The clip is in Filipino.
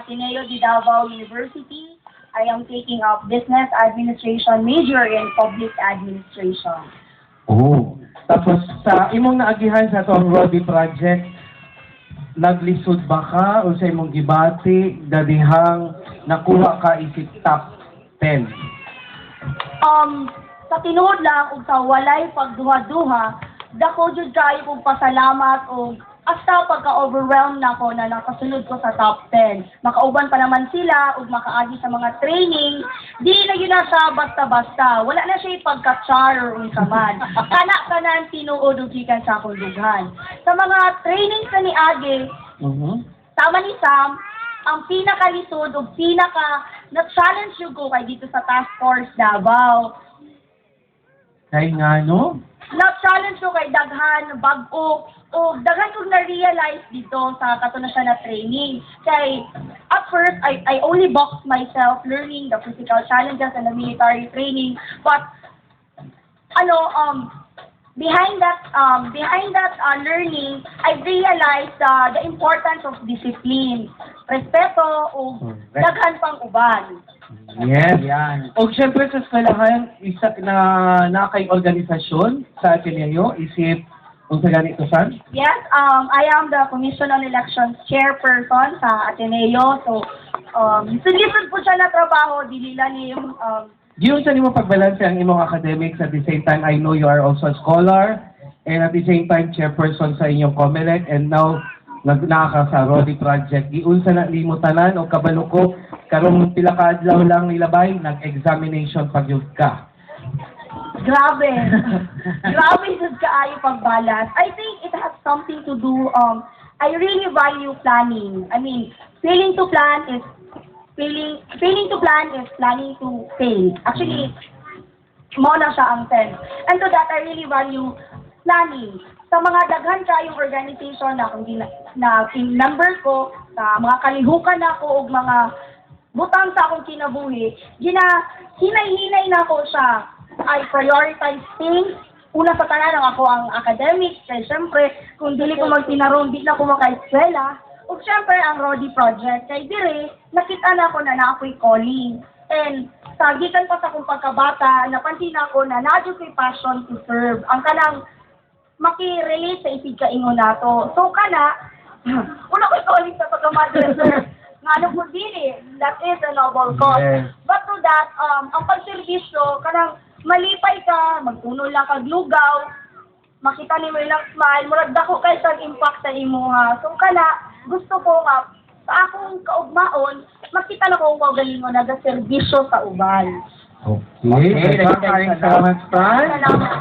Ateneo de Davao University. I am taking up Business Administration major in Public Administration. Oh. Tapos sa imong naagihan sa tong Rodi project, naglisod ba ka o sa imong gibati dadihang nakuha ka isip top 10? Sa tinuod lang ug sa walay pagduha-duha, dako jud kayo kong pasalamat ug hasta pagka-overwhelmed na ko na nakasunod ko sa top 10. Makauban pa naman sila ug makaagi sa mga training, di na yun na siya basta-basta. Wala na siya pagka-char or unsa man. Kana-kanan tinuod ug gikan sa akong dughan. Sa mga trainings na ni Age, tama ni Sam, ang pinakalisod o na-challenge yung ko kay dito sa Task Force Davao. Kay nga no? Na-challenge ko kay daghan, bag-o, o daghan kong na-realize dito sa kato na siya na training. Kay, at first, I only boxed myself learning the physical challenges and the military training. But, behind that learning, I realized the importance of discipline, respeto, o daghan pang uban. Yes. Yan. O syempre sa eskwelahan, isa na kay organisasyon sa Ateneo, isip kung sa ganito san? Yes, I am the Commission on Elections Chairperson sa Ateneo. So, lisod po siya na trabaho, dilila niya yung Giyon sa nimo pagbalanse ang imong academics at the same time I know you are also a scholar and at the same time chairperson sa inyong COMELEC and now nagnaka sa Rodi project. Giun sa na nimo tanan o kabalo ko karong pila ka adlaw lang nilabay nag-examination pagyud ka. Grabe. Grabe jud kaayo pagbalas. I think it has something to do, I really value planning. I mean, failing to plan is planning to fail. Actually, mo na siya ang sense. And to that, I really value planning. Sa mga daghan kayong organization na kung na member ko, sa mga kalihukan ako o mga butang sa akong kinabuhi, hinay-hinay na ako siya. I prioritize things. Una sa tanan ako ang academics, kaya syempre, kung dili ko magtinarong, di na ko maka-eskwela. O syempre, ang Rodi project, kay dire, nakita na ako na ako'y calling. And sa gikan pa sa akong pagkabata, napansin ako na nadyo ko'y passion to serve. Ang kanang maki-relate sa isig kaingon nato. So una ko'y calling sa pagka-mother serve. Nga ano po dili, that is a noble cause. Yes. But to that, ang pagservisyo, kanang malipay ka, magtunol lang kag lugaw, makita ni mo ilang smile, murag dako kay sa impact sa imo ha. So gusto ko nga, sa akong kaugmaon, makita na ko kung galing mo na serbisyo sa uban. Okay. Salamat, Fran. Salamat.